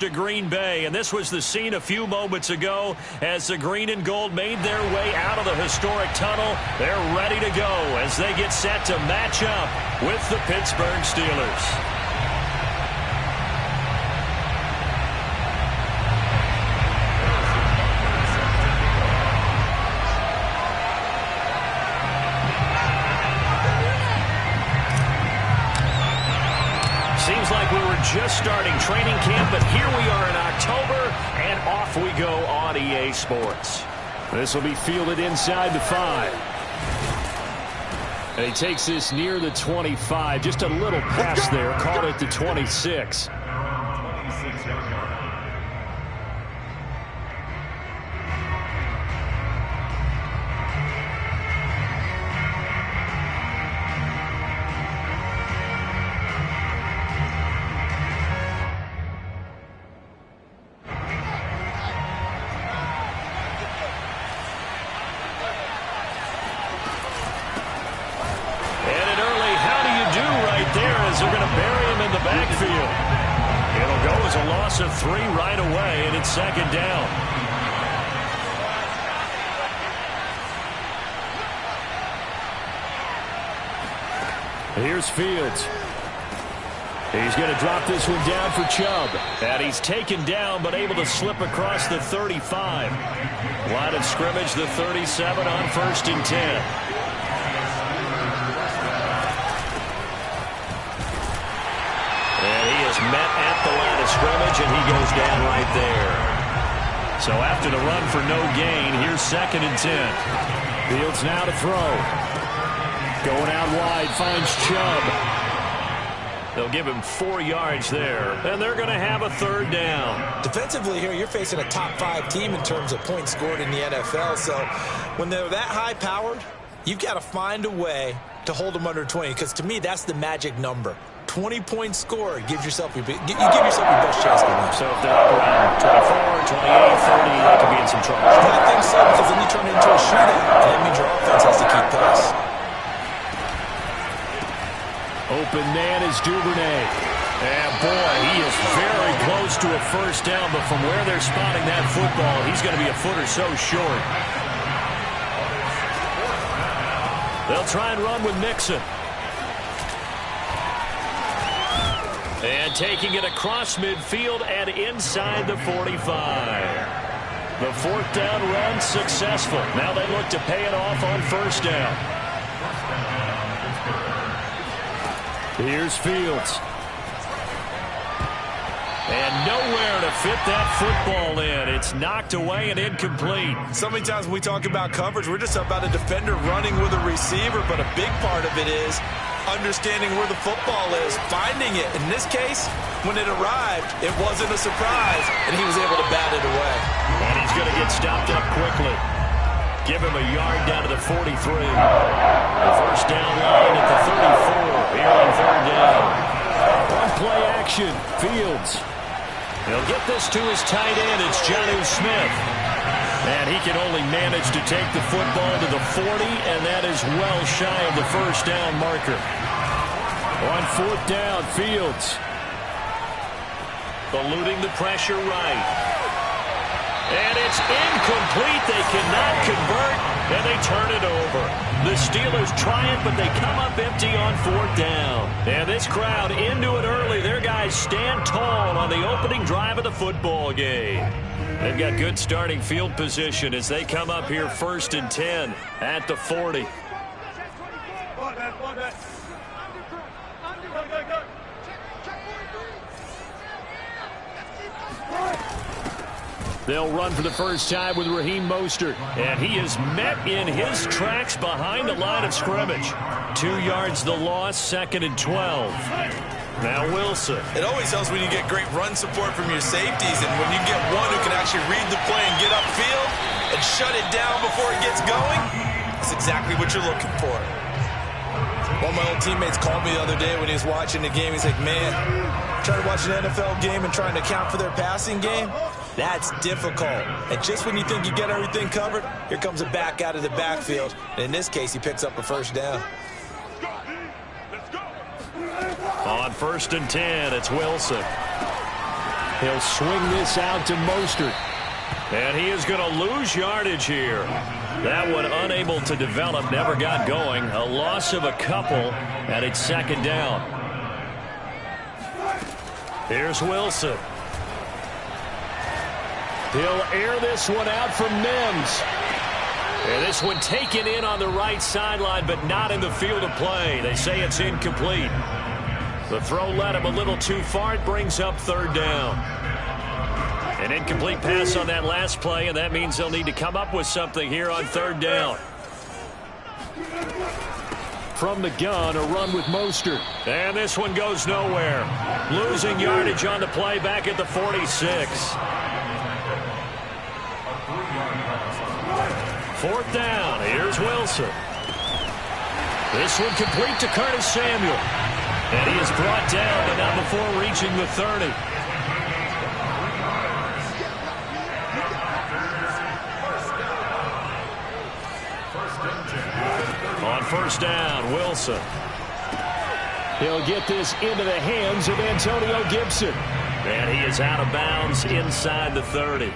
to Green Bay, and this was the scene a few moments ago as the green and gold made their way out of the historic tunnel. They're ready to go as they get set to match up with the Pittsburgh Steelers. Seems like we were just starting training camp, but here we are in October, and off we go on EA Sports. This will be fielded inside the 5. And he takes this near the 25. Just a little pass there. Called it the 26. They're going to bury him in the backfield. It'll go as a loss of 3 right away, and it's second down. Here's Fields. He's going to drop this one down for Chubb. And he's taken down, but able to slip across the 35. Line of scrimmage, the 37 on 1st and 10. Met at the line of scrimmage, and he goes down right there. So after the run for no gain, here's 2nd and 10. Fields now to throw. Going out wide, finds Chubb. They'll give him 4 yards there, and they're going to have a 3rd down. Defensively here, you're facing a top 5 team in terms of points scored in the NFL. So when they're that high-powered, you've got to find a way to hold them under 20, because to me, that's the magic number. 20 points scored gives yourself you give yourself your best chance to win. So if they're up around 24, 28, 30, they could be in some trouble. I think so, because then you turn it into a shootout, and that means your offense has to keep pace. Open man is Duvernay. And boy, he is very close to a 1st down, but from where they're spotting that football, he's going to be a foot or so short. They'll try and run with Mixon. And taking it across midfield and inside the 45. The 4th down run successful. Now they look to pay it off on 1st down. Here's Fields. And nowhere to fit that football in. It's knocked away and incomplete. So many times when we talk about coverage, we're just about a defender running with a receiver, but a big part of it is understanding where the football is, finding it. In this case, when it arrived, it wasn't a surprise, and he was able to bat it away. And he's going to get stopped up quickly. Give him a yard down to the 43. The 1st down line at the 34 here on 3rd down. One play action, Fields. He'll get this to his tight end. It's Jonnu Smith. And he can only manage to take the football to the 40, and that is well shy of the 1st down marker. On 4th down, Fields. Eluding the pressure right. And it's incomplete. They cannot convert, and they turn it over. The Steelers try it, but they come up empty on 4th down. And this crowd into it early. Their guys stand tall on the opening drive of the football game. They've got good starting field position as they come up here 1st and 10 at the 40. They'll run for the first time with Raheem Mostert, and he is met in his tracks behind the line of scrimmage. 2 yards the loss, 2nd and 12. Now Wilson. It always helps when you get great run support from your safeties, and when you get one who can actually read the play and get upfield and shut it down before it gets going, that's exactly what you're looking for. One of my old teammates called me the other day when he was watching the game. He's like, man, trying to watch an NFL game and trying to account for their passing game, that's difficult. And just when you think you get everything covered, here comes a back out of the backfield. And in this case, he picks up a 1st down. On 1st and 10, it's Wilson. He'll swing this out to Mostert. And he is going to lose yardage here. That one unable to develop, never got going. A loss of a couple, and it's second down. Here's Wilson. He'll air this one out from Mims. And this one taken in on the right sideline, but not in the field of play. They say it's incomplete. The throw led him a little too far. It brings up third down. An incomplete pass on that last play, and that means they'll need to come up with something here on third down. From the gun, a run with Mostert. And this one goes nowhere. Losing yardage on the play back at the 46. Fourth down. Here's Wilson. This one complete to Curtis Samuel. And he is brought down, but not before reaching the 30. On first down, Wilson. He'll get this into the hands of Antonio Gibson. And he is out of bounds inside the 30.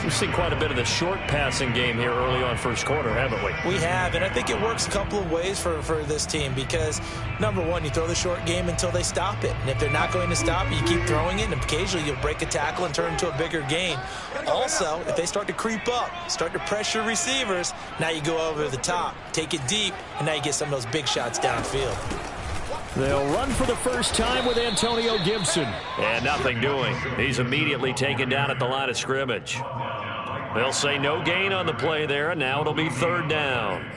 We've seen quite a bit of the short passing game here early on first quarter, haven't we? We have, and I think it works a couple of ways for this team because, number one, you throw the short game until they stop it. And if they're not going to stop it, you keep throwing it, and occasionally you'll break a tackle and turn it into a bigger gain. Also, if they start to creep up, start to pressure receivers, now you go over the top, take it deep, and now you get some of those big shots downfield. They'll run for the first time with Antonio Gibson. And nothing doing. He's immediately taken down at the line of scrimmage. They'll say no gain on the play there, and now it'll be third down.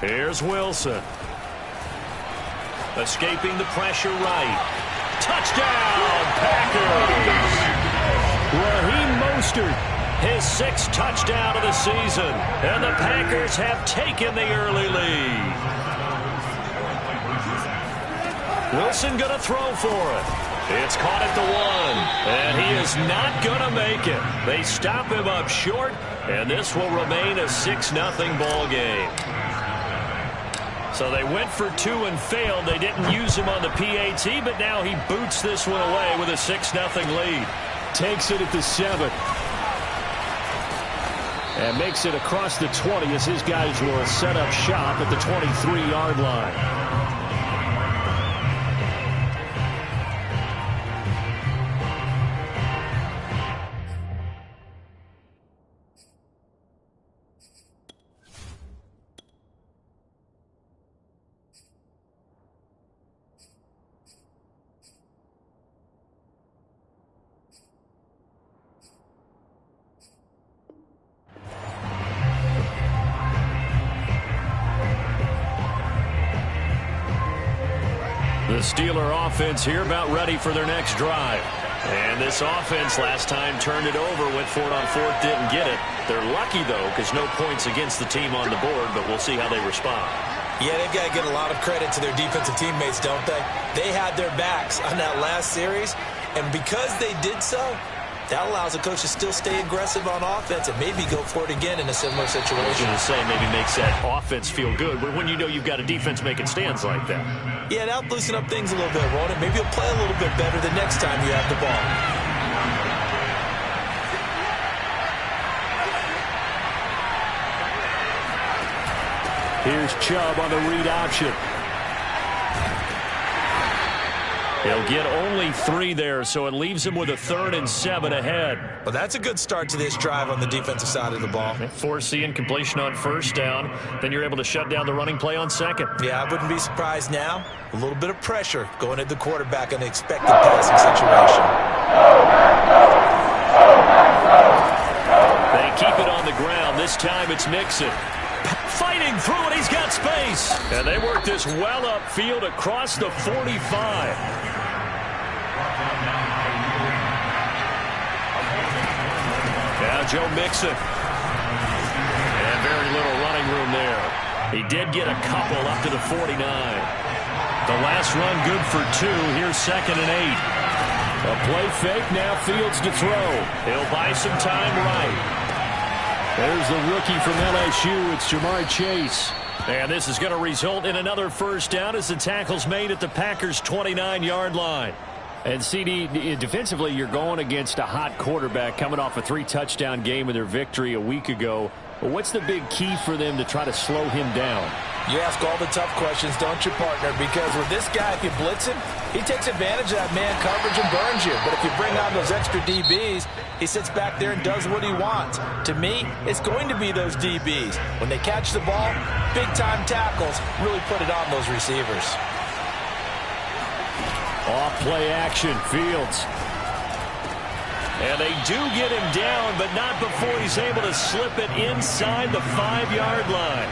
Here's Wilson. Escaping the pressure right. Touchdown, Packers! Raheem Mostert, his 6th touchdown of the season. And the Packers have taken the early lead. Wilson going to throw for it. It's caught at the 1. And he is not going to make it. They stop him up short. And this will remain a 6-0 ball game. So they went for 2 and failed. They didn't use him on the PAT, but now he boots this one away with a 6-0 lead. Takes it at the 7. And makes it across the 20 as his guys will set up shop at the 23-yard line. The Steeler offense here about ready for their next drive. And this offense last time turned it over, went for it on 4th, didn't get it. They're lucky, though, because no points against the team on the board, but we'll see how they respond. Yeah, they've got to get a lot of credit to their defensive teammates, don't they? They had their backs on that last series, and because they did so, that allows the coach to still stay aggressive on offense and maybe go for it again in a similar situation. I was going to say maybe makes that offense feel good, but when you know you've got a defense making stands like that. Yeah, that'll loosen up things a little bit, won't it? Maybe you'll play a little bit better the next time you have the ball. Here's Chubb on the read option. He'll get only 3 there, so it leaves him with a 3rd and 7 ahead. Well, that's a good start to this drive on the defensive side of the ball. Force the incompletion on first down. Then you're able to shut down the running play on second. Yeah, I wouldn't be surprised now. A little bit of pressure going at the quarterback in an expected passing situation. They keep it on the ground. This time it's Mixon. Fighting through it, he's got space. And they work this well upfield across the 45. Now Joe Mixon He did get a couple up to the 49. The last run good for 2. Here's 2nd and 8. A play fake, now Fields to throw. He'll buy some time right. There's the rookie from LSU. It's Jamar Chase. And this is going to result in another first down as the tackle's made at the Packers' 29-yard line. And CD, defensively, you're going against a hot quarterback coming off a 3-touchdown game in their victory a week ago. But what's the big key for them to try to slow him down? You ask all the tough questions, don't you, partner? Because with this guy, if you blitz him, he takes advantage of that man coverage and burns you. But if you bring on those extra DBs, he sits back there and does what he wants. To me, it's going to be those DBs. When they catch the ball, big-time tackles really put it on those receivers. Off play action, Fields. And they do get him down, but not before he's able to slip it inside the 5-yard line.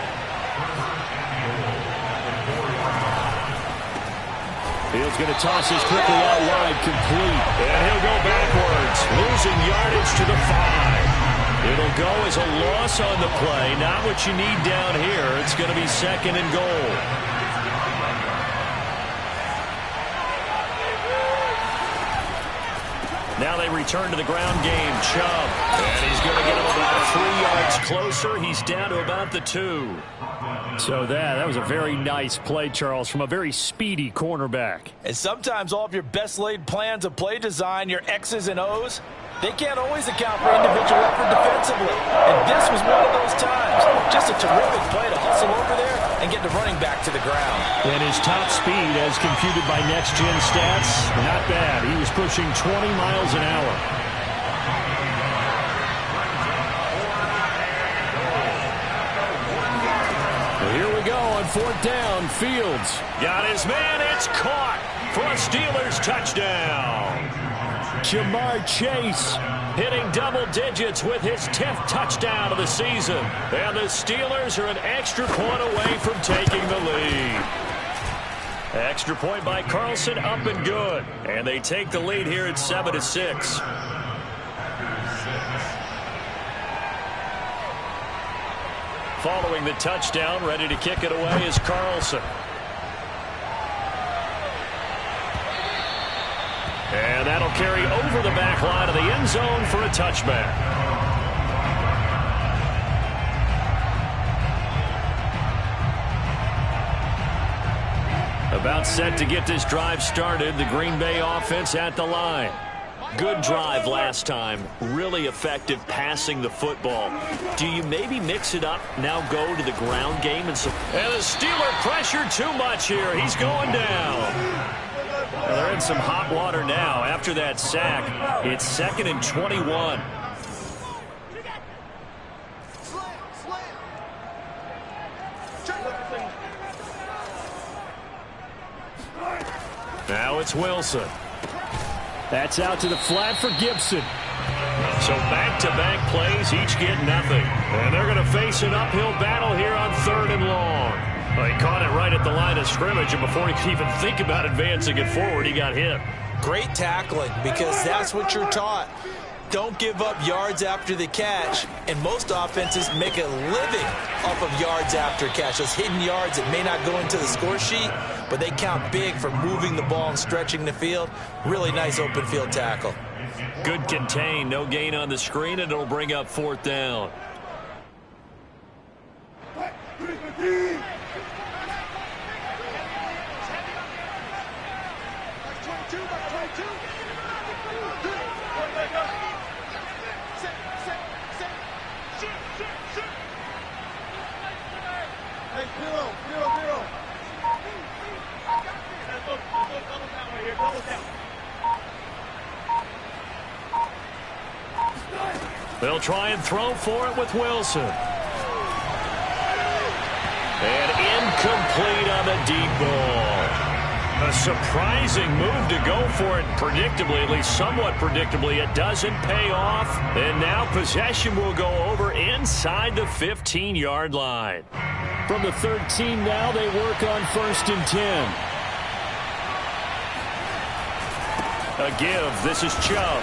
Fields going to toss this quickly out wide, complete. And he'll go backwards, losing yardage to the 5. It'll go as a loss on the play. Not what you need down here. It's going to be 2nd and goal. Now they return to the ground game. Chubb. And he's going to get him about 3 yards closer. He's down to about the 2. So that was a very nice play, Charles, from a very speedy cornerback. And sometimes all of your best laid plans of play design, your X's and O's, they can't always account for individual effort defensively. And this was one of those times. Just a terrific play to hustle over there and get the running back to the ground. And his top speed, as computed by Next Gen Stats, not bad. He was pushing 20 miles an hour. Well, here we go on 4th down. Fields got his man. It's caught for a Steelers touchdown. Jamar Chase hitting double digits with his 10th touchdown of the season. And the Steelers are an extra point away from taking the lead. Extra point by Carlson, up and good. And they take the lead here at 7-6. Following the touchdown, ready to kick it away is Carlson. And that'll carry over the back line of the end zone for a touchback. About set to get this drive started. The Green Bay offense at the line. Good drive last time. Really effective passing the football. Do you maybe mix it up, now go to the ground game? And the Steeler pressure too much here. He's going down. Well, they're in some hot water now. After that sack, it's 2nd and 21. Now it's Wilson. That's out to the flat for Gibson. So back-to-back plays, each get nothing. And they're going to face an uphill battle here on 3rd and long. Well, he caught it right at the line of scrimmage, and before he could even think about advancing it forward, he got hit. Great tackling, because that's what you're taught. Don't give up yards after the catch, and most offenses make a living off of yards after catch. Those hidden yards that may not go into the score sheet, but they count big for moving the ball and stretching the field. Really nice open field tackle. Good contain, no gain on the screen, and it'll bring up 4th down. They'll try and throw for it with Wilson. And incomplete on the deep ball. A surprising move to go for it predictably, at least somewhat predictably. It doesn't pay off. And now possession will go over inside the 15-yard line. From the 13 now, they work on 1st and 10. A give. This is Chubb.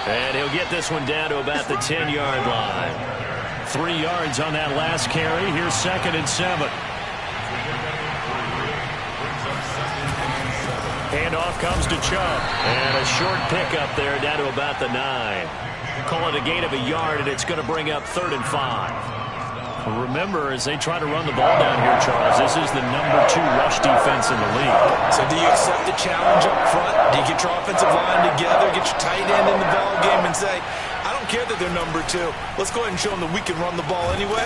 And he'll get this one down to about the 10-yard line. 3 yards on that last carry. Here's 2nd and 7. Handoff comes to Chubb. And a short pickup there down to about the 9. Call it a gain of a yard, and it's going to bring up 3rd and 5. Remember, as they try to run the ball down here, Charles, this is the number 2 rush defense in the league. So do you accept the challenge up front? Do you get your offensive line together, get your tight end in the ball game and say, I don't care that they're number 2. Let's go ahead and show them that we can run the ball anyway?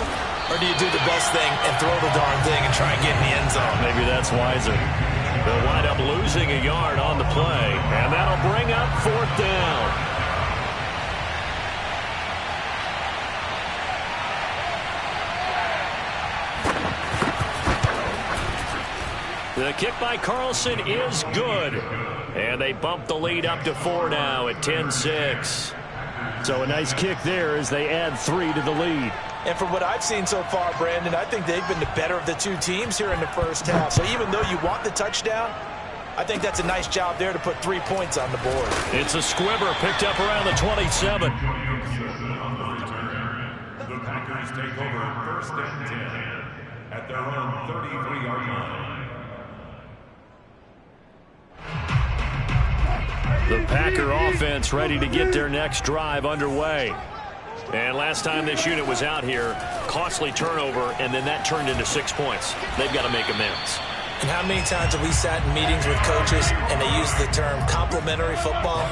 Or do you do the best thing and throw the darn thing and try and get in the end zone? Maybe that's wiser. They'll wind up losing a yard on the play, and that'll bring up 4th down. The kick by Carlson is good. And they bump the lead up to 4 now at 10-6. So a nice kick there as they add 3 to the lead. And from what I've seen so far, Brandon, I think they've been the better of the 2 teams here in the first half. So even though you want the touchdown, I think that's a nice job there to put 3 points on the board. It's a squibber picked up around the 27. The Packers take over 1st and 10 at their own 33-yard line. The Packer offense ready to get their next drive underway. And last time this unit was out here, costly turnover, and then that turned into 6 points. They've got to make amends. And how many times have we sat in meetings with coaches and they use the term complementary football?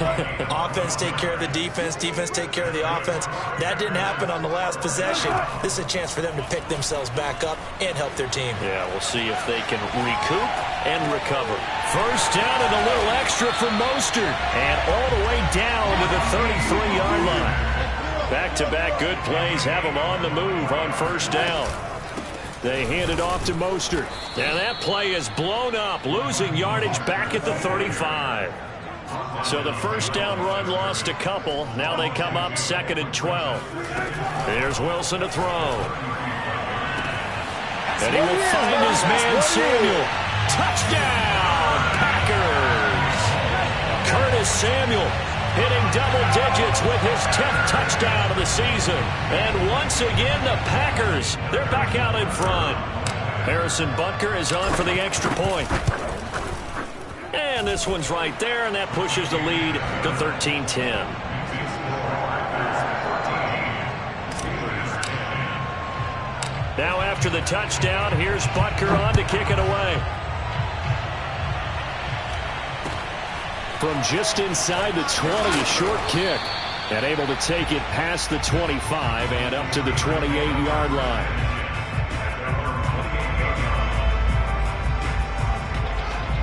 Offense take care of the defense, defense take care of the offense. That didn't happen on the last possession. This is a chance for them to pick themselves back up and help their team. Yeah, we'll see if they can recoup and recover. First down and a little extra for Mostert. And all the way down to the 33-yard line. Back-to-back good plays have them on the move on first down. They hand it off to Mostert. And that play is blown up, losing yardage back at the 35. So the first down run lost a couple. Now they come up 2nd and 12. Here's Wilson to throw. And he will find his man Samuel. Touchdown, Packers! Curtis Samuel hitting double digits with his 10th touchdown of the season. And once again, the Packers, they're back out in front. Harrison Butker is on for the extra point. And this one's right there, and that pushes the lead to 13-10. Now after the touchdown, here's Butker on to kick it away. From just inside the 20, a short kick. And able to take it past the 25 and up to the 28-yard line.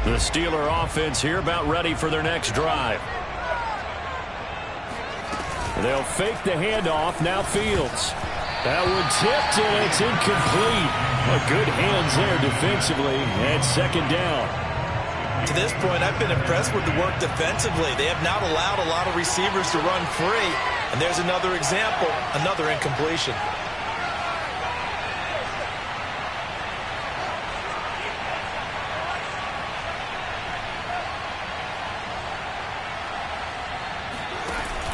The Steeler offense here about ready for their next drive. They'll fake the handoff. Now Fields. That one tipped, and it's incomplete. Good hands there defensively at 2nd down. To this point, I've been impressed with the work defensively. They have not allowed a lot of receivers to run free. And there's another example, another incompletion.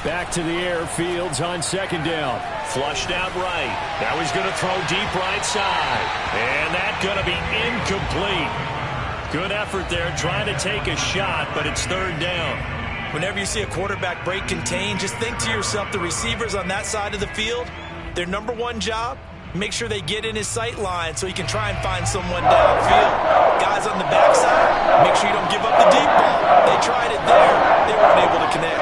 Back to the air, Fields on 2nd down. Flushed out right. Now he's going to throw deep right side. And that's going to be incomplete. Good effort there, trying to take a shot, but it's 3rd down. Whenever you see a quarterback break contain, just think to yourself, the receivers on that side of the field, their number 1 job, make sure they get in his sight line so he can try and find someone downfield. Guys on the backside, make sure you don't give up the deep ball. They tried it there. They weren't able to connect.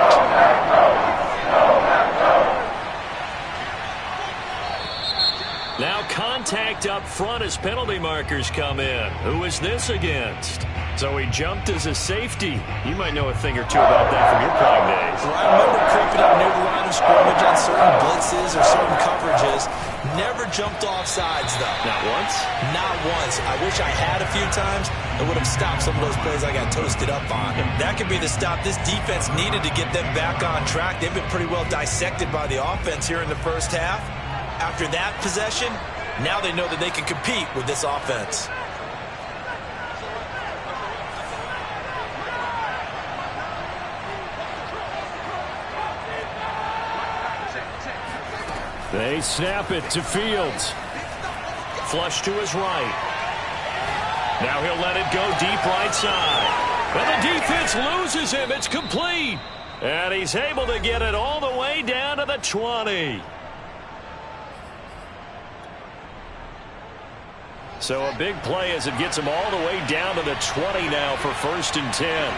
Now contact up front as penalty markers come in. Who is this against? So he jumped as a safety. You might know a thing or two about that from your playing days. Well, I remember creeping up near the line of scrimmage on certain blitzes or certain coverages. Never jumped off sides, though. Not once? Not once. I wish I had a few times. It would have stopped some of those plays I got toasted up on. That could be the stop this defense needed to get them back on track. They've been pretty well dissected by the offense here in the first half. After that possession, now they know that they can compete with this offense. They snap it to Fields. Flush to his right. Now he'll let it go deep right side. And the defense loses him. It's complete. And he's able to get it all the way down to the 20. So a big play as it gets him all the way down to the 20 now for 1st and 10.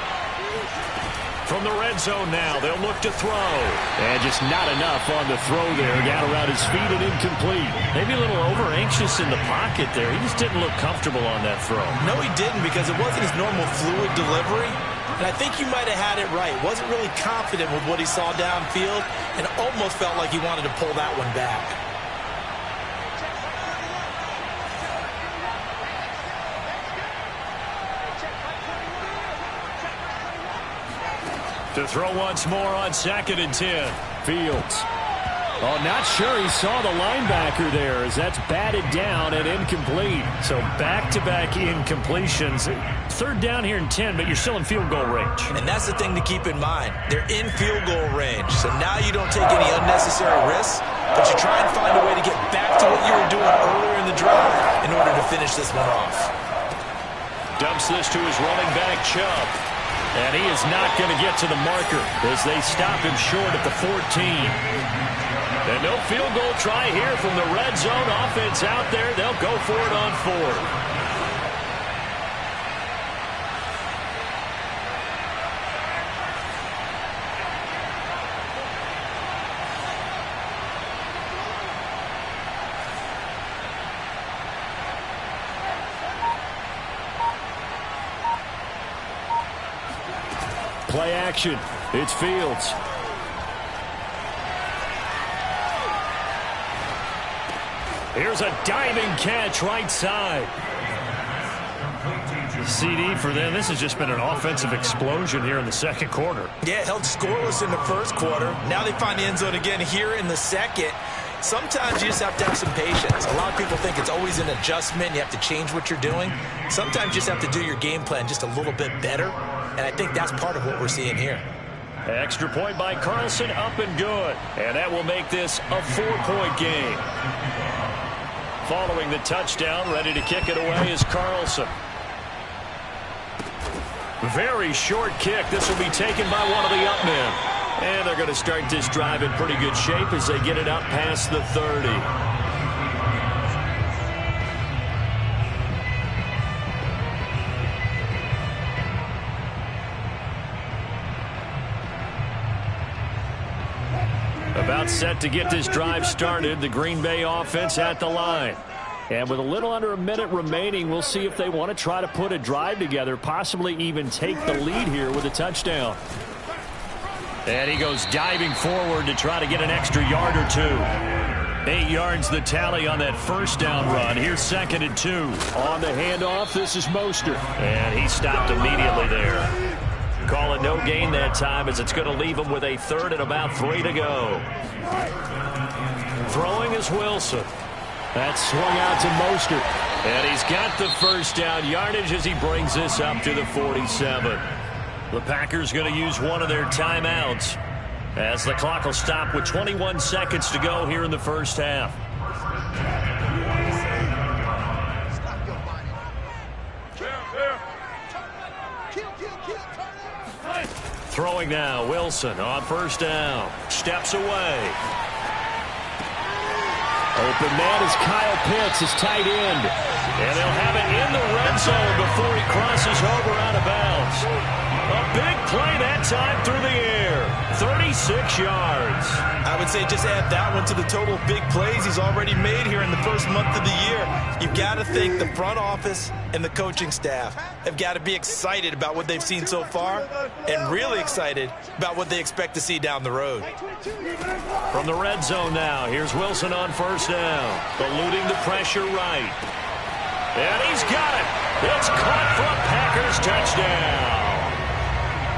From the red zone now, they'll look to throw. And just not enough on the throw there. Got around his feet and incomplete. Maybe a little over-anxious in the pocket there. He just didn't look comfortable on that throw. No, he didn't, because it wasn't his normal fluid delivery. And I think you might have had it right. Wasn't really confident with what he saw downfield and almost felt like he wanted to pull that one back. To throw once more on 2nd and 10. Fields. Oh, not sure he saw the linebacker there as that's batted down and incomplete. So back-to-back incompletions. 3rd down here and 10, but you're still in field goal range. And that's the thing to keep in mind. They're in field goal range. So now you don't take any unnecessary risks, but you try and find a way to get back to what you were doing earlier in the drive in order to finish this one off. Dumps this to his running back, Chubb. And he is not going to get to the marker as they stop him short at the 14. And no field goal try here from the red zone. Offense out there. They'll go for it on 4th. Play action. It's Fields. Here's a diving catch right side. CD for them. This has just been an offensive explosion here in the 2nd quarter. Yeah, held scoreless in the 1st quarter. Now they find the end zone again here in the 2nd. Sometimes you just have to have some patience. A lot of people think it's always an adjustment. You have to change what you're doing. Sometimes you just have to do your game plan just a little bit better. And I think that's part of what we're seeing here. Extra point by Carlson, up and good. And that will make this a 4-point game. Following the touchdown, ready to kick it away is Carlson. Very short kick. This will be taken by one of the up men. And they're going to start this drive in pretty good shape as they get it up past the 30. About set to get this drive started. The Green Bay offense at the line. And with a little under a minute remaining, we'll see if they want to try to put a drive together, possibly even take the lead here with a touchdown. And he goes diving forward to try to get an extra yard or 2. 8 yards the tally on that 1st down run. Here's 2nd and 2. On the handoff, this is Mostert. And he stopped immediately there. Call it no gain that time as it's going to leave him with a 3rd and about 3 to go. Throwing is Wilson. That's swung out to Mostert. And he's got the 1st down yardage as he brings this up to the 47. The Packers going to use one of their timeouts as the clock will stop with 21 seconds to go here in the 1st half. Throwing now, Wilson on 1st down. Steps away. Open man is Kyle Pitts, his tight end. And they'll have it in the red zone before he crosses over out of bounds. A big play that time through the air. 36 yards. I would say just add that one to the total of big plays he's already made here in the 1st month of the year. You've got to think the front office and the coaching staff have got to be excited about what they've seen so far and really excited about what they expect to see down the road. From the red zone now, here's Wilson on 1st down. Eluding the pressure right. And he's got it. It's caught for a Packers touchdown.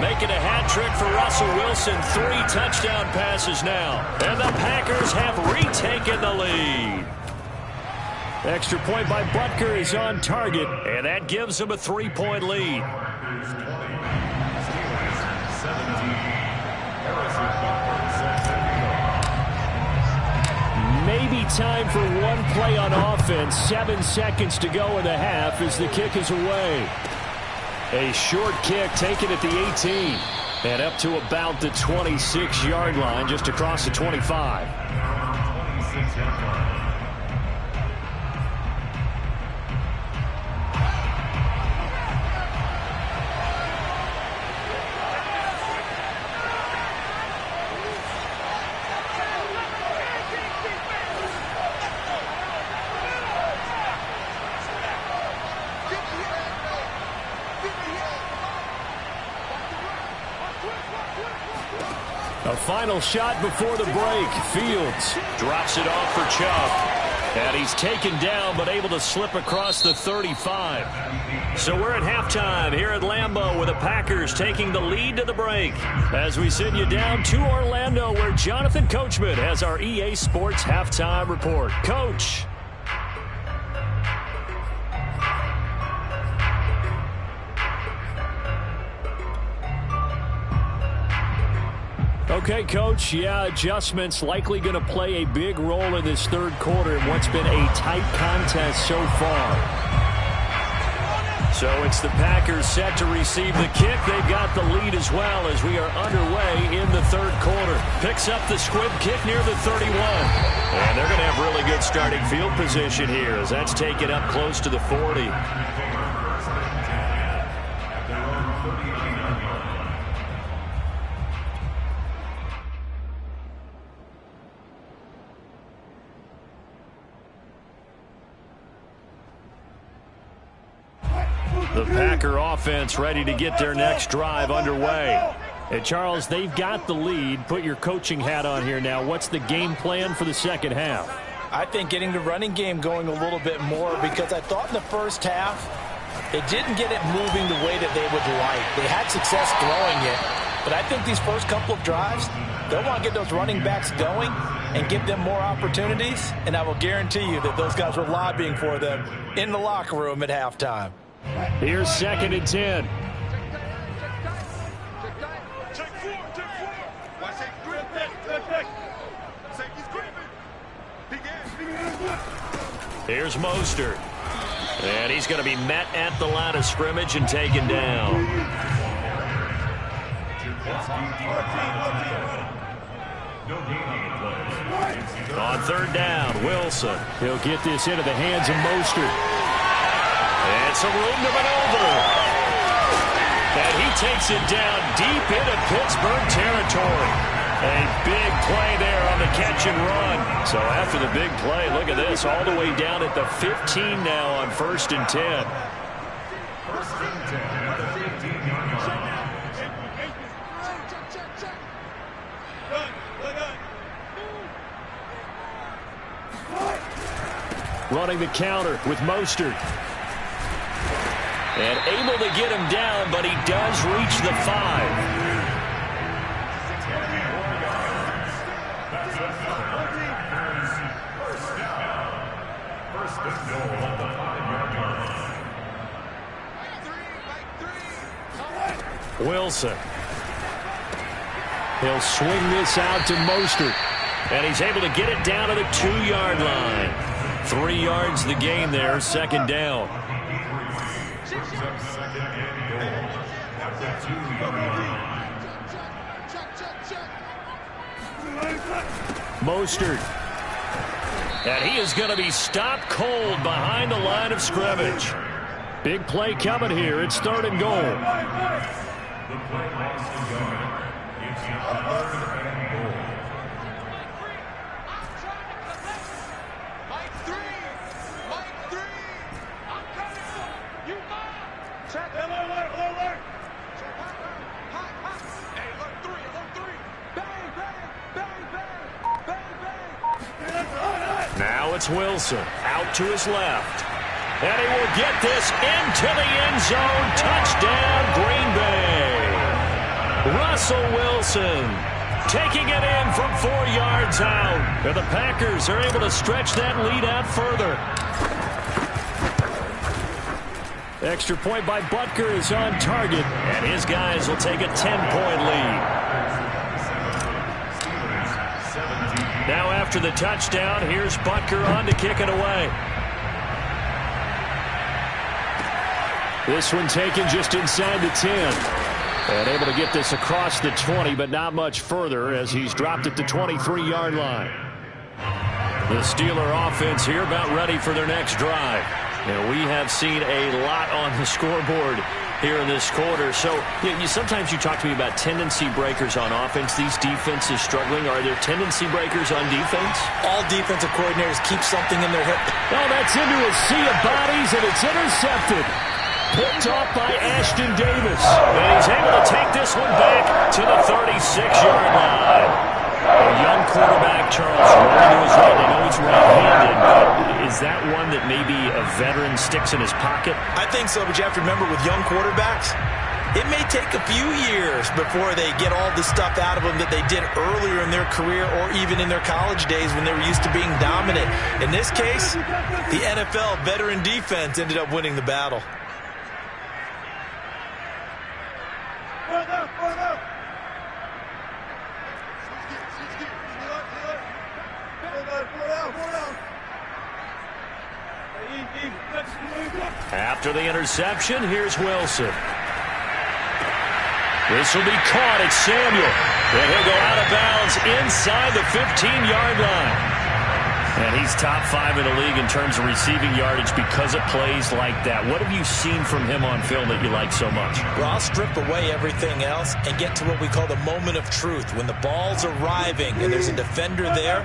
Making a hat trick for Russell Wilson. 3 touchdown passes now. And the Packers have retaken the lead. Extra point by Butker is on target. And that gives them a 3-point lead. time for one play on offense. 7 seconds to go in the half as the kick is away. A short kick taken at the 18. And up to about the 26-yard line, just across the 25. 26-yard line. A final shot before the break. Fields drops it off for Chubb. And he's taken down but able to slip across the 35. So we're at halftime here at Lambeau with the Packers taking the lead to the break. As we send you down to Orlando where Jonathan Coachman has our EA Sports halftime report. Coach. Okay, Coach, yeah, adjustments likely going to play a big role in this third quarter in what's been a tight contest so far. So it's the Packers set to receive the kick. They've got the lead as well as we are underway in the third quarter. Picks up the squib kick near the 31. And they're going to have really good starting field position here as that's taken up close to the 40. The Packer offense ready to get their next drive underway. And Charles, they've got the lead. Put your coaching hat on here now. What's the game plan for the second half? I think getting the running game going a little bit more because I thought in the first half they didn't get it moving the way that they would like. They had success throwing it, but I think these first couple of drives, they'll want to get those running backs going and give them more opportunities, and I will guarantee you that those guys were lobbying for them in the locker room at halftime. Here's 2nd and 10. Here's Mostert. And he's going to be met at the line of scrimmage and taken down. On 3rd down, Wilson. He'll get this into the hands of Mostert. And some room to maneuver. And he takes it down deep into Pittsburgh territory. A big play there on the catch and run. So after the big play, look at this, all the way down at the 15 now on 1st and 10. Running the counter with Mostert. And able to get him down, but he does reach the 5. Wilson. He'll swing this out to Mostert. And he's able to get it down to the 2-yard line. 3 yards the gain there, 2nd down. Mostert. And he is going to be stopped cold behind the line of scrimmage. Big play coming here. It's 3rd and goal. The play Boston going. It's 3rd and goal. Now it's Wilson out to his left. And he will get this into the end zone. Touchdown, Green Bay. Russell Wilson taking it in from 4 yards out. And the Packers are able to stretch that lead out further. Extra point by Butker is on target. And his guys will take a 10-point lead. Now after after the touchdown. Here's Butker on to kick it away. This one taken just inside the 10. And able to get this across the 20, but not much further as he's dropped at the 23-yard line. The Steeler offense here about ready for their next drive. And we have seen a lot on the scoreboard here in this quarter. So sometimes you talk to me about tendency breakers on offense. These defenses struggling. Are there tendency breakers on defense? All defensive coordinators keep something in their hip. Oh, that's into a sea of bodies, and it's intercepted. Picked off by Ashton Davis. And he's able to take this one back to the 36-yard line. A young quarterback, Charles, rolling to his right. I know he's right-handed, but is that one that maybe a veteran sticks in his pocket? I think so, but you have to remember with young quarterbacks, it may take a few years before they get all the stuff out of them that they did earlier in their career or even in their college days when they were used to being dominant. In this case, the NFL veteran defense ended up winning the battle. After the interception, here's Wilson. This will be caught at Samuel. And he'll go out of bounds inside the 15-yard line. And he's top 5 in the league in terms of receiving yardage because of plays like that. What have you seen from him on film that you like so much? Well, I'll strip away everything else and get to what we call the moment of truth. When the ball's arriving and there's a defender there,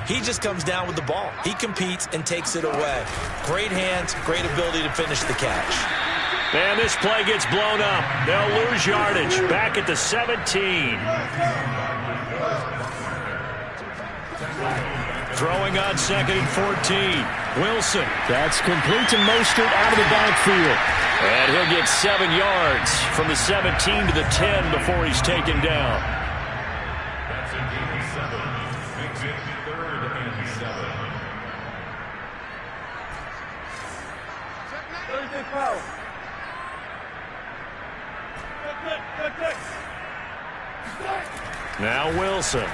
he just comes down with the ball. He competes and takes it away. Great hands, great ability to finish the catch. And this play gets blown up. They'll lose yardage. Back at the 17. Throwing on 2nd and 14. Wilson. That's complete to Mostert out of the backfield. And he'll get 7 yards from the 17 to the 10 before he's taken down. That's a gain of 7. Makes it 3rd and 7. Now Wilson.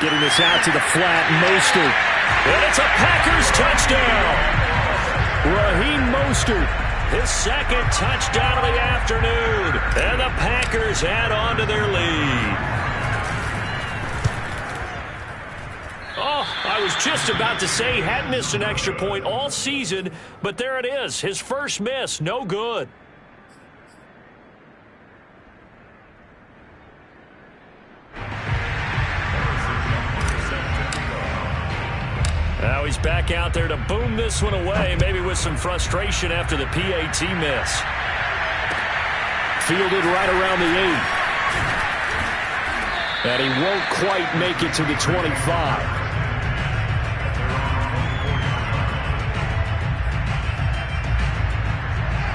Getting this out to the flat, Mostert. And it's a Packers touchdown. Raheem Mostert, his 2nd touchdown of the afternoon. And the Packers add on to their lead. Oh, I was just about to say he hadn't missed an extra point all season, but there it is. His first miss, no good. Now he's back out there to boom this one away, maybe with some frustration after the PAT miss. Fielded right around the 8. And he won't quite make it to the 25.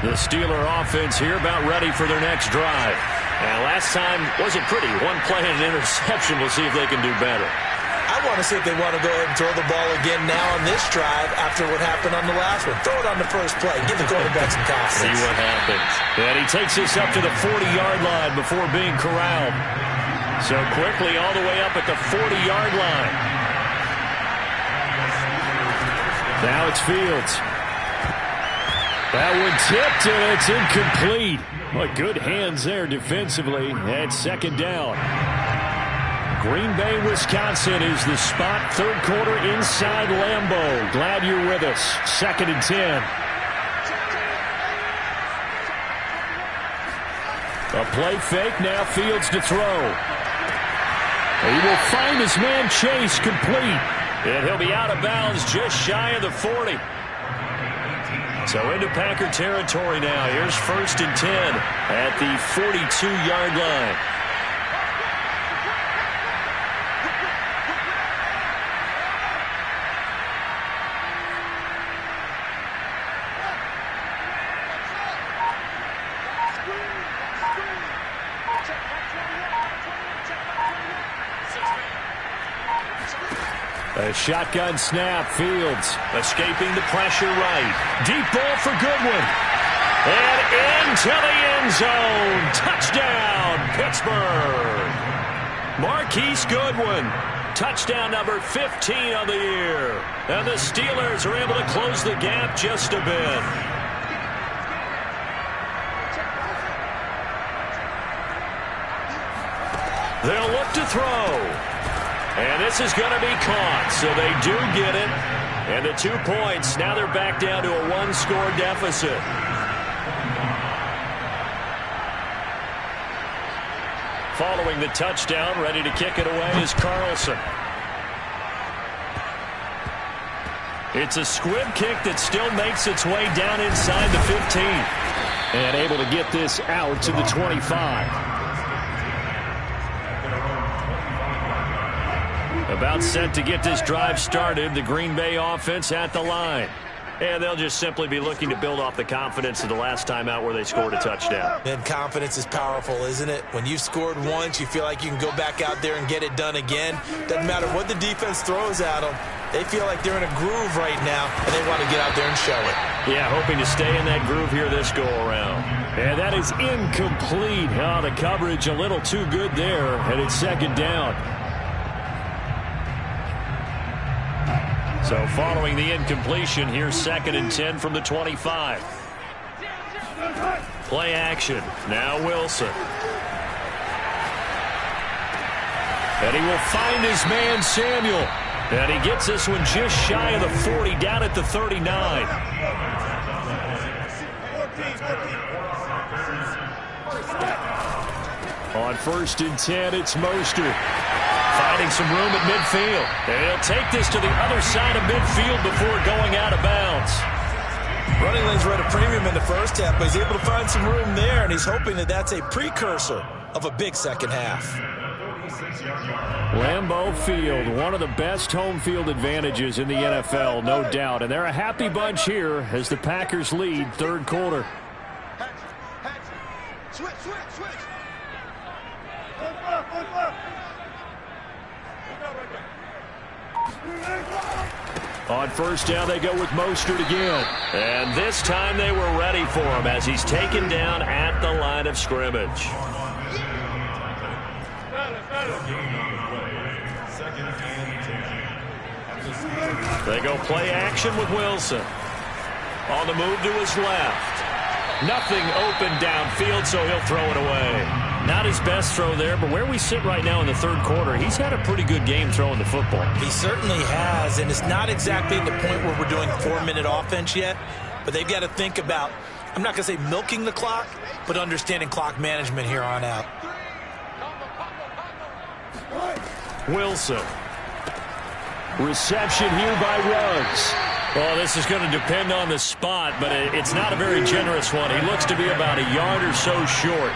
The Steeler offense here about ready for their next drive. And last time wasn't pretty. One play and an interception. We'll see if they can do better. I want to see if they want to go ahead and throw the ball again now on this drive after what happened on the last one. Throw it on the first play. Give the quarterback some confidence. See what happens. And he takes this up to the 40-yard line before being corralled. So quickly all the way up at the 40-yard line. Now it's Fields. That one tipped, and it's incomplete. Well, good hands there defensively. And 2nd down. Green Bay, Wisconsin is the spot. 3rd quarter inside Lambeau. Glad you're with us. 2nd and 10. A play fake. Now Fields to throw. He will find his man Chase complete. And he'll be out of bounds just shy of the 40. So into Packer territory now. Here's 1st and 10 at the 42-yard line. A shotgun snap. Fields escaping the pressure right. Deep ball for Goodwin. And into the end zone. Touchdown, Pittsburgh. Marquise Goodwin touchdown number 15 of the year. And the Steelers are able to close the gap just a bit. They'll look to throw. And this is going to be caught, so they do get it. And the 2 points, now they're back down to a one-score deficit. Following the touchdown, ready to kick it away is Carlson. It's a squib kick that still makes its way down inside the 15. And able to get this out to the 25. About set to get this drive started, the Green Bay offense at the line. And they'll just simply be looking to build off the confidence of the last time out where they scored a touchdown. And confidence is powerful, isn't it? When you've scored once, you feel like you can go back out there and get it done again. Doesn't matter what the defense throws at them. They feel like they're in a groove right now, and they want to get out there and show it. Yeah, hoping to stay in that groove here this go-around. And that is incomplete. Oh, the coverage a little too good there, and it's second down. So following the incompletion, here's 2nd and 10 from the 25. Play action. Now Wilson. And he will find his man Samuel. And he gets this one just shy of the 40, down at the 39. On 1st and 10, it's Mostert. Finding some room at midfield. And he'll take this to the other side of midfield before going out of bounds. Running lanes were at a premium in the first half, but he's able to find some room there, and he's hoping that that's a precursor of a big second half. Lambeau Field, one of the best home field advantages in the NFL, no doubt. And they're a happy bunch here as the Packers lead third quarter. Switch. On 1st down, they go with Mostert again. And this time they were ready for him as he's taken down at the line of scrimmage. They go play action with Wilson. On the move to his left. Nothing open downfield, so he'll throw it away. Not his best throw there, but where we sit right now in the third quarter, he's had a pretty good game throwing the football. He certainly has, and it's not exactly at the point where we're doing 4-minute offense yet, but they've got to think about, I'm not going to say milking the clock, but understanding clock management here on out. Wilson. Reception here by Ruggs. Well, this is going to depend on the spot, but it's not a very generous one. He looks to be about a yard or so short.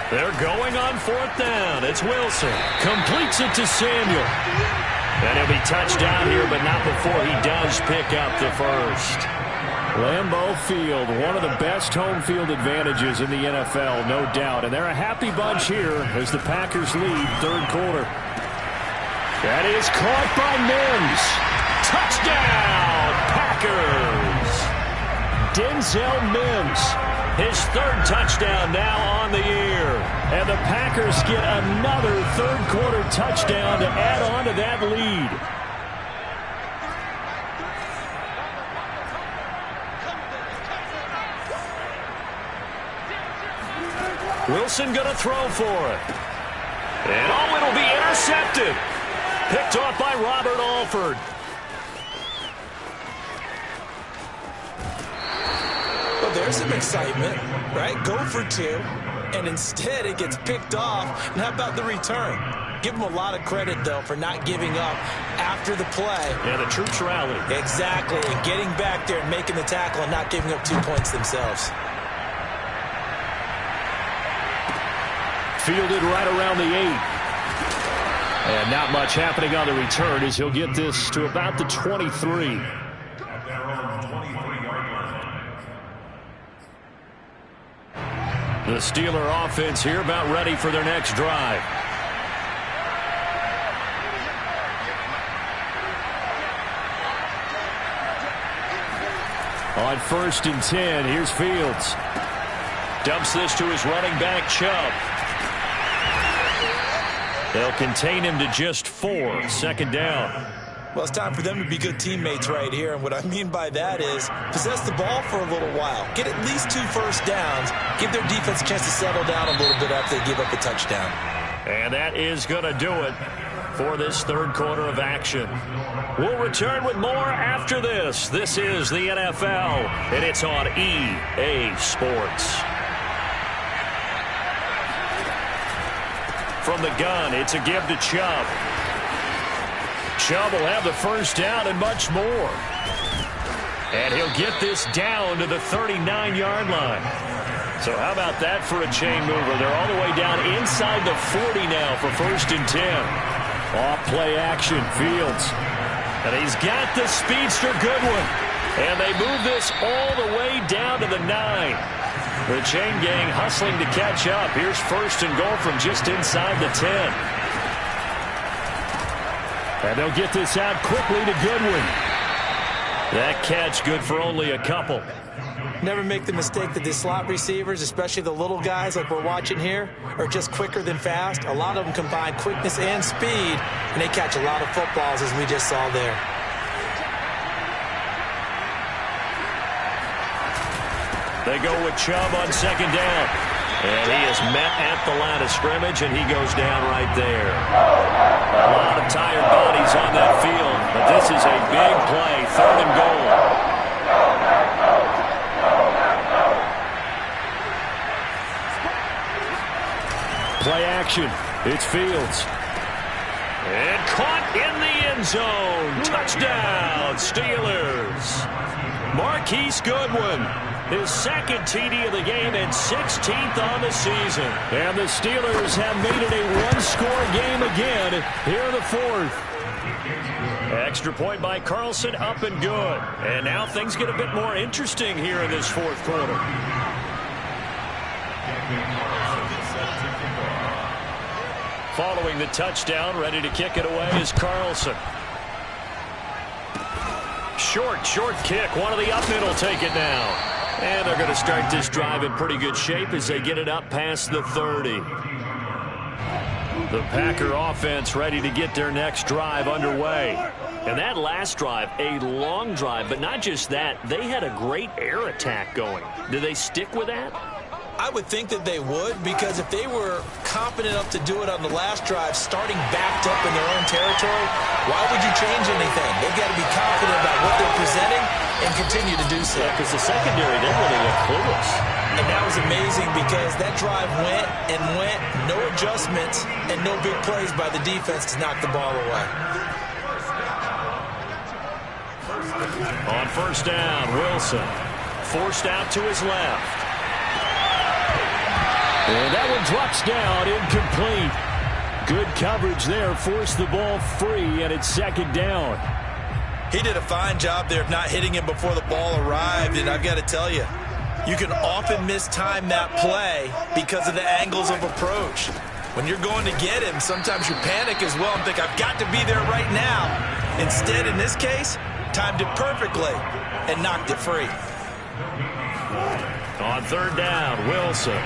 They're going on 4th down. It's Wilson. Completes it to Samuel. And he'll be touched down here, but not before he does pick up the first. Lambeau Field, one of the best home field advantages in the NFL, no doubt. And they're a happy bunch here as the Packers lead third quarter. That is caught by Mims. Touchdown, Packers. Denzel Mims, his 3rd touchdown now on the year. And the Packers get another third quarter touchdown to add on to that lead. Wilson going to throw for it. And oh, it'll be intercepted. Picked off by Robert Alford. Well, there's some excitement, right? Go for 2, and instead it gets picked off. And how about the return? Give him a lot of credit, though, for not giving up after the play. Yeah, the troops rallied. Exactly, and getting back there and making the tackle and not giving up 2 points themselves. Fielded right around the 8. And not much happening on the return as he'll get this to about the 23. At their own 23-yard line. The Steeler offense here about ready for their next drive. On 1st and 10, here's Fields. Dumps this to his running back, Chubb. They'll contain him to just 4. 2nd down. Well, it's time for them to be good teammates right here. And what I mean by that is possess the ball for a little while. Get at least 2 first downs. Give their defense a chance to settle down a little bit after they give up a touchdown. And that is going to do it for this 3rd quarter of action. We'll return with more after this. This is the NFL, and it's on EA Sports. From the gun, it's a give to Chubb. Chubb will have the first down and much more. And he'll get this down to the 39-yard line. So how about that for a chain mover? They're all the way down inside the 40 now for 1st and 10. Off play action, Fields. And he's got the speedster Goodwin. And they move this all the way down to the 9. The chain gang hustling to catch up. Here's 1st and goal from just inside the 10. And they'll get this out quickly to Goodwin. That catch good for only a couple. Never make the mistake that the slot receivers, especially the little guys like we're watching here, are just quicker than fast. A lot of them combine quickness and speed, and they catch a lot of footballs, as we just saw there. They go with Chubb on 2nd down. And he is met at the line of scrimmage, and he goes down right there. A lot of tired bodies on that field, but this is a big play, 3rd and goal. Play action. It's Fields. And caught in the end zone. Touchdown, Steelers. Marquise Goodwin. His 2nd TD of the game and 16th on the season. And the Steelers have made it a 1-score game again here in the 4th. Extra point by Carlson, up and good. And now things get a bit more interesting here in this 4th quarter. Following the touchdown, ready to kick it away is Carlson. Short kick. One of the up mid will take it now. And they're going to start this drive in pretty good shape as they get it up past the 30. The Packer offense ready to get their next drive underway. And that last drive, a long drive, but not just that. They had a great air attack going. Do they stick with that? I would think that they would, because if they were confident enough to do it on the last drive, starting backed up in their own territory, why would you change anything? They've got to be confident about what they're presenting and continue to do so. Yeah, because the secondary, they really look clueless. And that was amazing because that drive went and went, no adjustments, and no big plays by the defense to knock the ball away. On 1st down, Wilson forced out to his left. And that one drops down, incomplete. Good coverage there, forced the ball free, and it's 2nd down. He did a fine job there of not hitting him before the ball arrived, and I've got to tell you, you can often mistime that play because of the angles of approach. When you're going to get him, sometimes you panic as well and think, I've got to be there right now. Instead, in this case, timed it perfectly and knocked it free. On 3rd down, Wilson.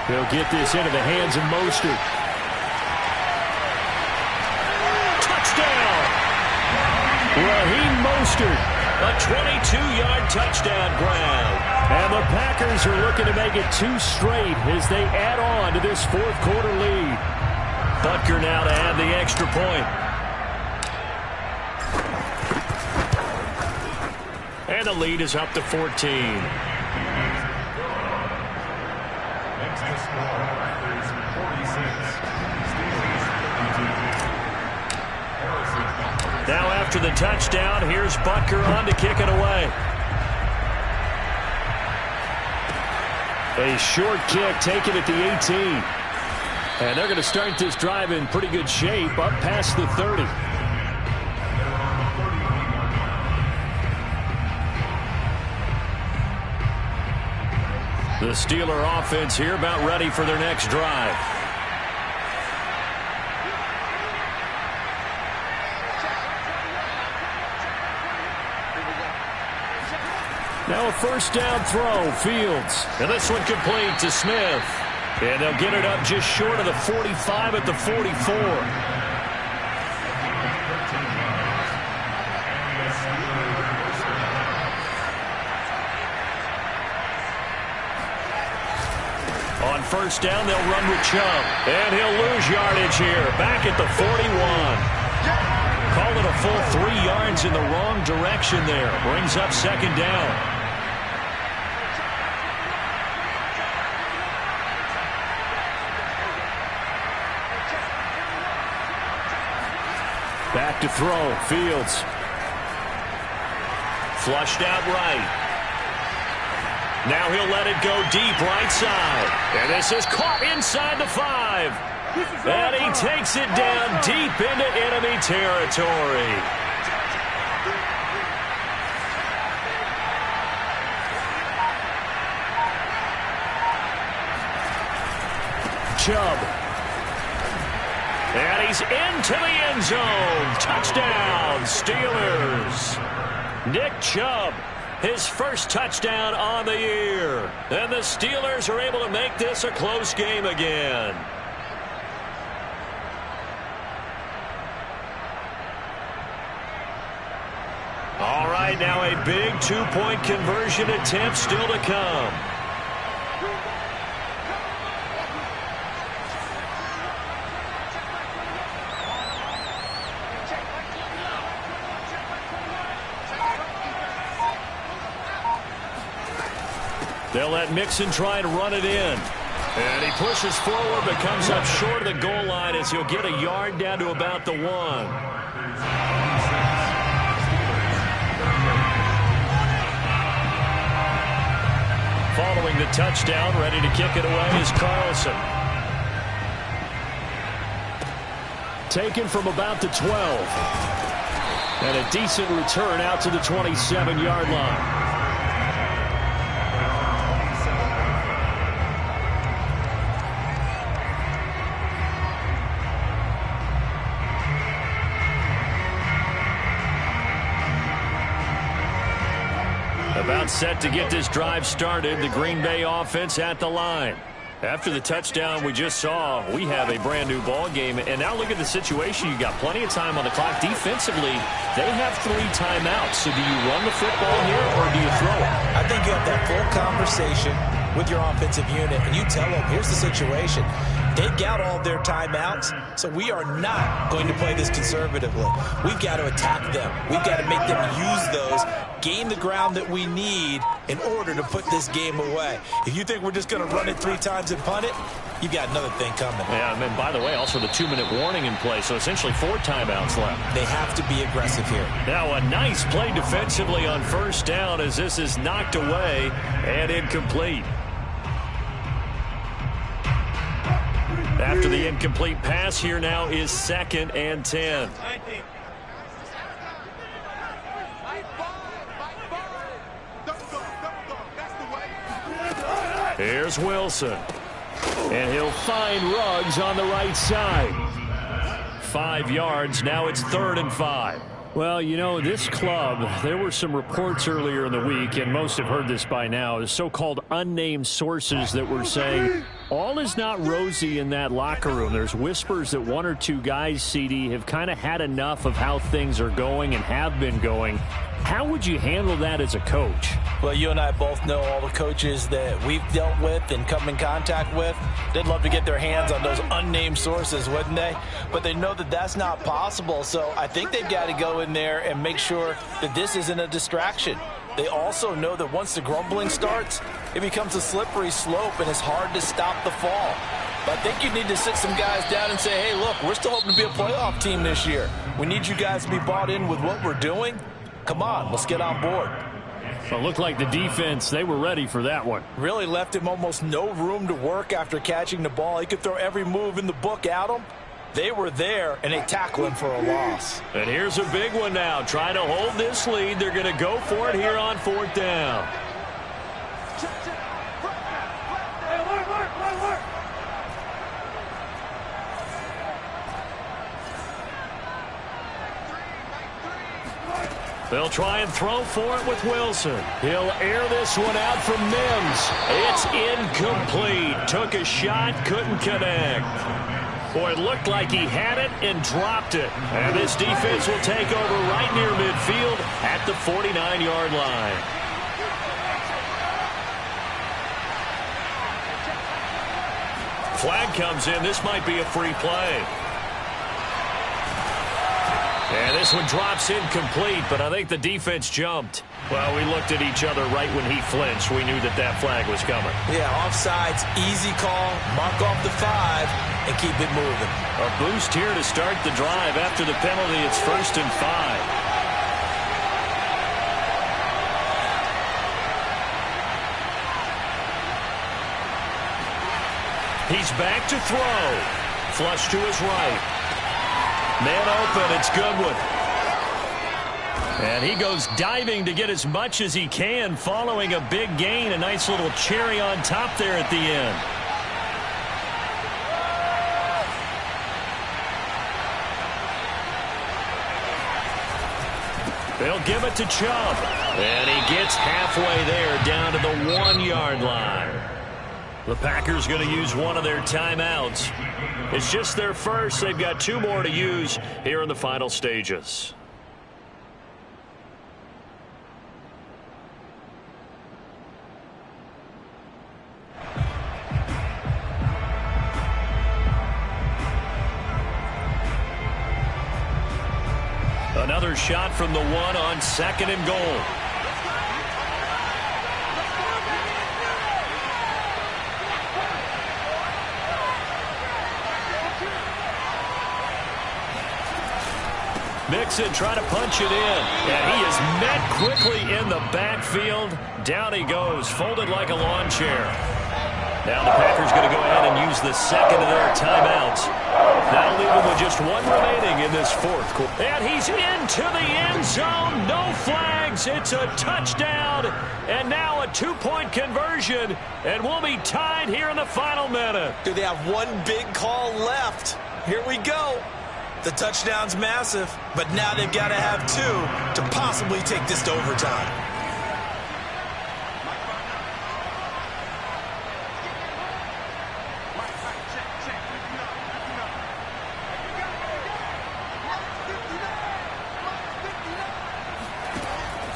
He'll get this into the hands of Mostert. Touchdown! Raheem Mostert, a 22-yard touchdown grab. And the Packers are looking to make it 2 straight as they add on to this 4th quarter lead. Butker now to add the extra point. And the lead is up to 14. Now after the touchdown, here's Butker on to kick it away. A short kick taken at the 18. And they're going to start this drive in pretty good shape up past the 30. The Steeler offense here about ready for their next drive. Now a first down throw, Fields. And this one complete to Smith. And they'll get it up just short of the 45 at the 44. On first down, they'll run with Chubb. And he'll lose yardage here. Back at the 41. Call it a full 3 yards in the wrong direction there. Brings up second down. Back to throw. Fields. Flushed out right. Now he'll let it go deep right side. And this is caught inside the 5. And he takes it down deep into enemy territory. Chubb. And he's into the end zone. Touchdown, Steelers. Nick Chubb. His first touchdown on the year. And the Steelers are able to make this a close game again. All right, now a big 2-point conversion attempt still to come. They'll let Mixon try and run it in. And he pushes forward but comes up short of the goal line as he'll get a yard down to about the 1. Following the touchdown, ready to kick it away is Carlson. Taken from about the 12. And a decent return out to the 27-yard line. About set to get this drive started. The Green Bay offense at the line. After the touchdown we just saw, we have a brand new ball game. And now look at the situation. You got plenty of time on the clock. Defensively, they have 3 timeouts. So do you run the football here or do you throw it? I think you have that full conversation with your offensive unit, and you tell them, here's the situation. They've got all their timeouts, so we are not going to play this conservatively. We've got to attack them. We've got to make them use those, gain the ground that we need in order to put this game away. If you think we're just going to run it 3 times and punt it, you've got another thing coming. Yeah, and by the way, also the 2-minute warning in play, so essentially 4 timeouts left. They have to be aggressive here. Now a nice play defensively on first down as this is knocked away and incomplete. After the incomplete pass, here now is 2nd and 10. Here's Wilson. And he'll find Ruggs on the right side. 5 yards. Now it's 3rd and 5. Well, you know, this club, there were some reports earlier in the week, and most have heard this by now, the so-called unnamed sources that were saying all is not rosy in that locker room. There's whispers that 1 or 2 guys, CD, have kind of had enough of how things are going and have been going. How would you handle that as a coach? Well, you and I both know all the coaches that we've dealt with and come in contact with. They'd love to get their hands on those unnamed sources, wouldn't they? But they know that that's not possible, so I think they've got to go in there and make sure that this isn't a distraction. They also know that once the grumbling starts, it becomes a slippery slope and it's hard to stop the fall. But I think you need to sit some guys down and say, hey, look, we're still hoping to be a playoff team this year. We need you guys to be bought in with what we're doing. Come on, let's get on board. Well, it looked like the defense, they were ready for that one. Really left him almost no room to work after catching the ball. He could throw every move in the book at him. They were there, and they tackle him for a loss. And here's a big one now. Trying to hold this lead. They're going to go for it here on 4th down. They'll try and throw for it with Wilson. He'll air this one out from Mims. It's incomplete. Took a shot, couldn't connect. Boy, it looked like he had it and dropped it. And this defense will take over right near midfield at the 49-yard line. Flag comes in. This might be a free play. And this one drops incomplete, but I think the defense jumped. Well, we looked at each other right when he flinched. We knew that that flag was coming. Yeah, offsides, easy call, mark off the 5, and keep it moving. A boost here to start the drive. After the penalty, it's 1st and 5. He's back to throw. Flush to his right. Man open, it's Goodwin. And he goes diving to get as much as he can following a big gain. A nice little cherry on top there at the end. They'll give it to Chubb. And he gets halfway there down to the 1-yard line. The Packers going to use one of their timeouts. It's just their first. They've got 2 more to use here in the final stages. Another shot from the 1 on 2nd and goal. Mixon trying to punch it in. And he is met quickly in the backfield. Down he goes, folded like a lawn chair. Now the Packers going to go ahead and use the 2nd of their timeouts. That'll leave them with just 1 remaining in this 4th quarter. And he's into the end zone. No flags. It's a touchdown. And now a 2-point conversion. And we'll be tied here in the final minute. Do they have 1 big call left? Here we go. The touchdown's massive, but now they've got to have 2 to possibly take this to overtime.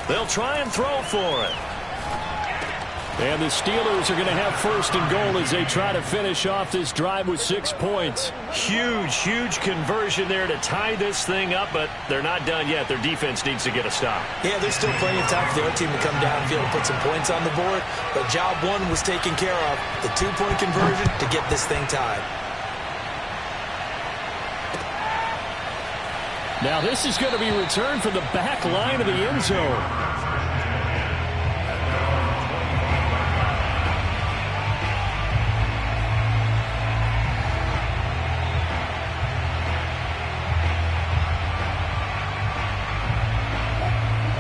They'll try and throw for it. And the Steelers are going to have 1st and goal as they try to finish off this drive with 6 points. Huge conversion there to tie this thing up, but they're not done yet. Their defense needs to get a stop. Yeah, there's still plenty of time for the other team to come downfield and put some points on the board, but job 1 was taken care of. The 2-point conversion to get this thing tied. Now this is going to be returned from the back line of the end zone.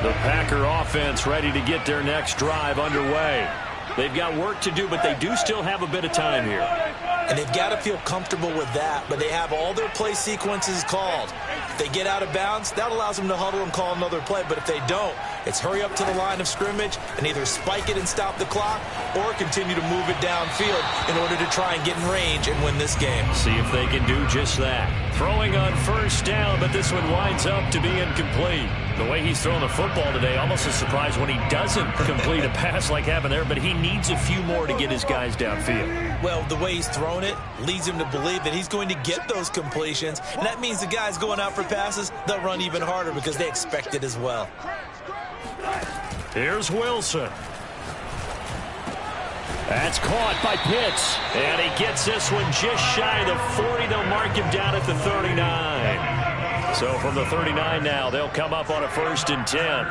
The Packer offense ready to get their next drive underway. They've got work to do, but they do still have a bit of time here. And they've got to feel comfortable with that, but they have all their play sequences called. If they get out of bounds, that allows them to huddle and call another play. But if they don't, it's hurry up to the line of scrimmage and either spike it and stop the clock or continue to move it downfield in order to try and get in range and win this game. See if they can do just that. Throwing on 1st down, but this one winds up to be incomplete. The way he's throwing the football today, almost a surprise when he doesn't complete a pass like happened there, but he needs a few more to get his guys downfield. Well, the way he's thrown it leads him to believe that he's going to get those completions, and that means the guys going out for passes, they'll run even harder because they expect it as well. Here's Wilson. That's caught by Pitts, and he gets this one just shy of the 40. They'll mark him down at the 39. So from the 39 now, they'll come up on a 1st and 10.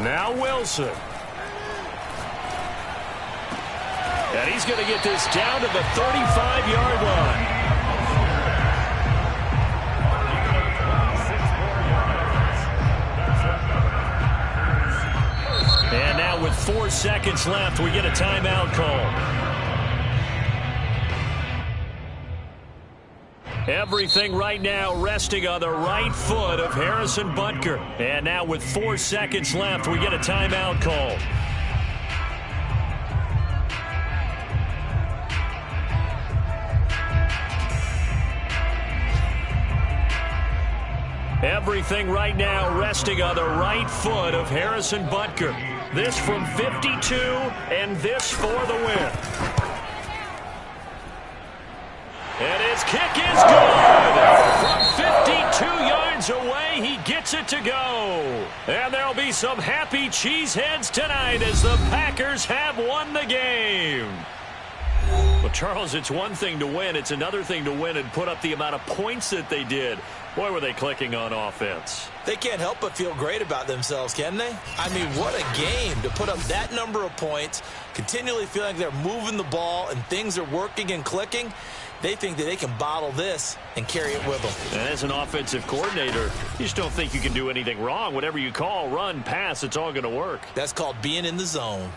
Now Wilson. And he's going to get this down to the 35-yard line. And now with 4 seconds left, we get a timeout call. Everything right now resting on the right foot of Harrison Butker. And now with 4 seconds left, we get a timeout call. Everything right now resting on the right foot of Harrison Butker. This from 52, and this for the win. And his kick is good. From 52 yards away, he gets it to go. And there'll be some happy cheeseheads tonight as the Packers have won the game. Well, Charles, it's one thing to win. It's another thing to win and put up the amount of points that they did. Boy, were they clicking on offense. They can't help but feel great about themselves, can they? I mean, what a game to put up that number of points, continually feeling like they're moving the ball and things are working and clicking. They think that they can bottle this and carry it with them. And as an offensive coordinator, you just don't think you can do anything wrong. Whatever you call, run, pass, it's all going to work. That's called being in the zone.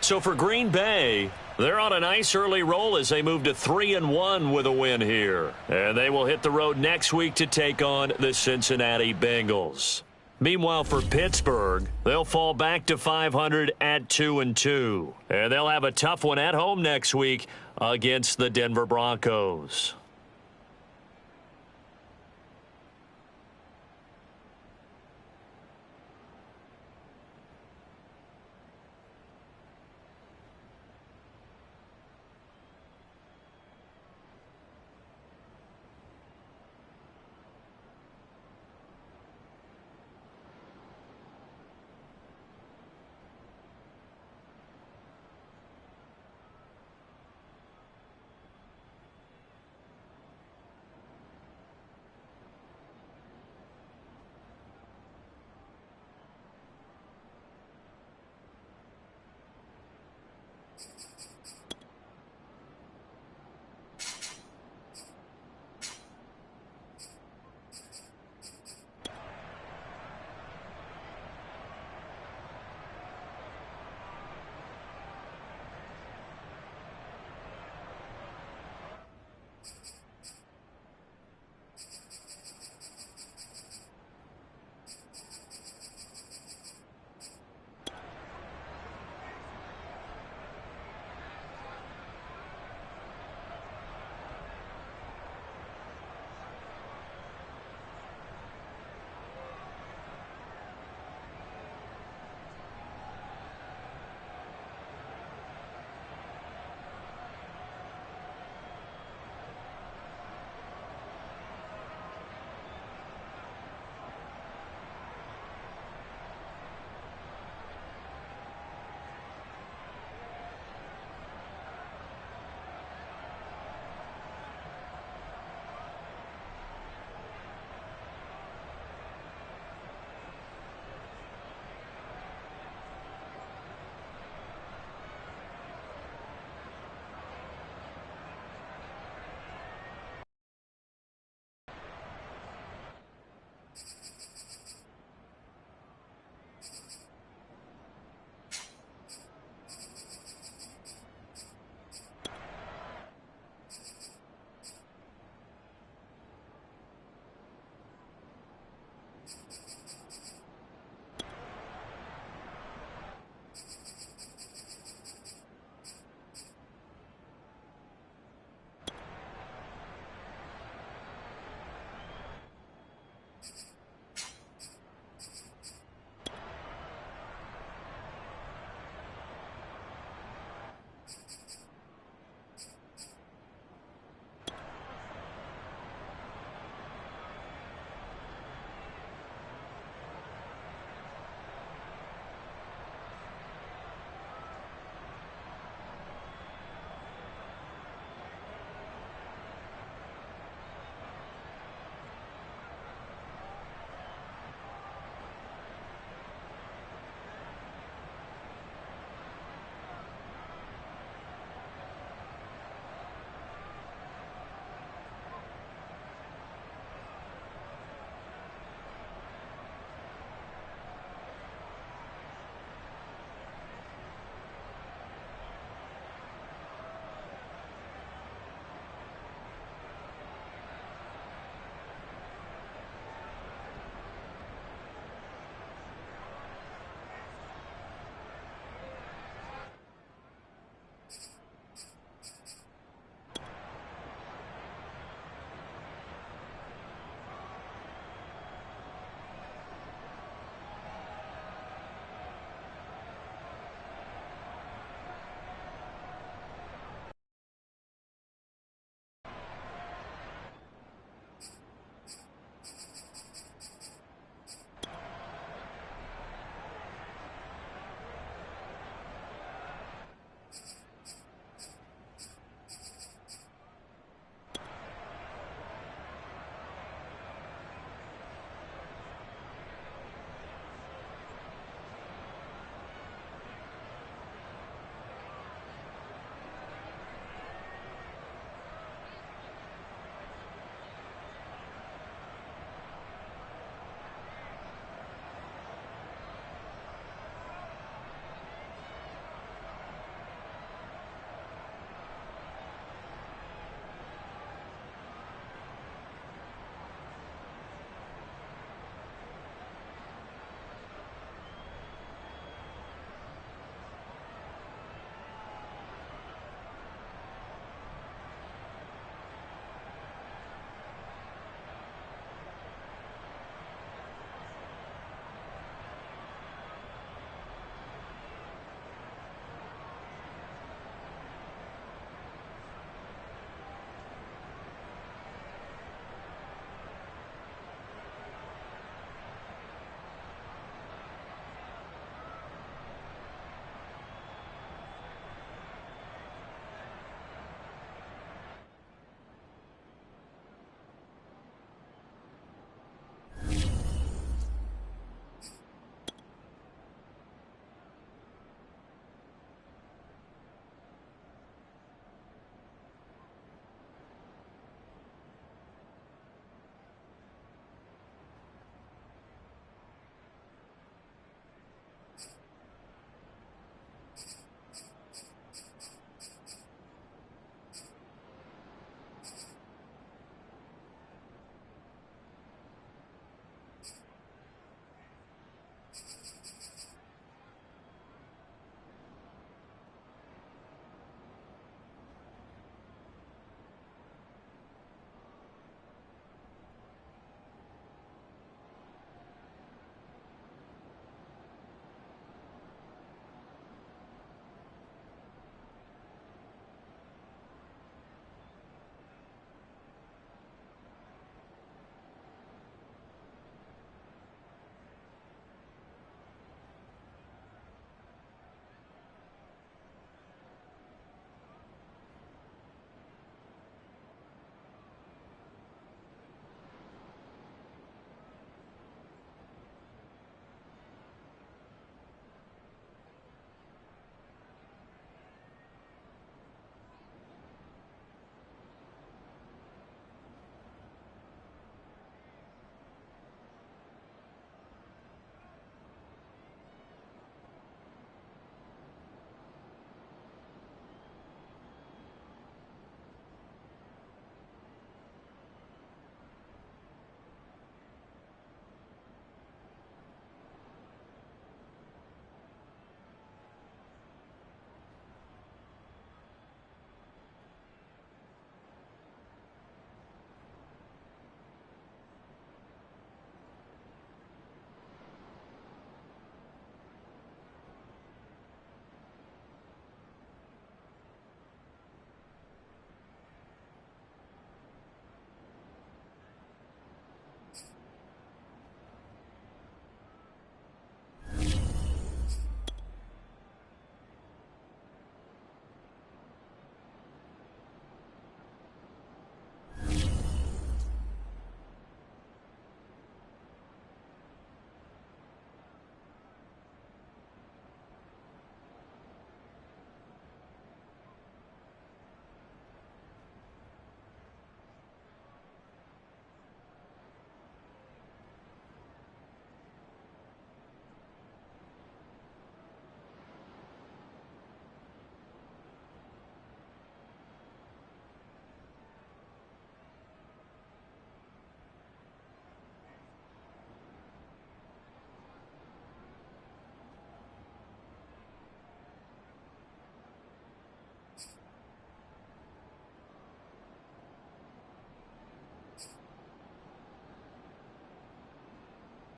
So for Green Bay, they're on a nice early roll as they move to 3-1 with a win here. And they will hit the road next week to take on the Cincinnati Bengals. Meanwhile, for Pittsburgh, they'll fall back to 500 at 2-2. And they'll have a tough one at home next week against the Denver Broncos.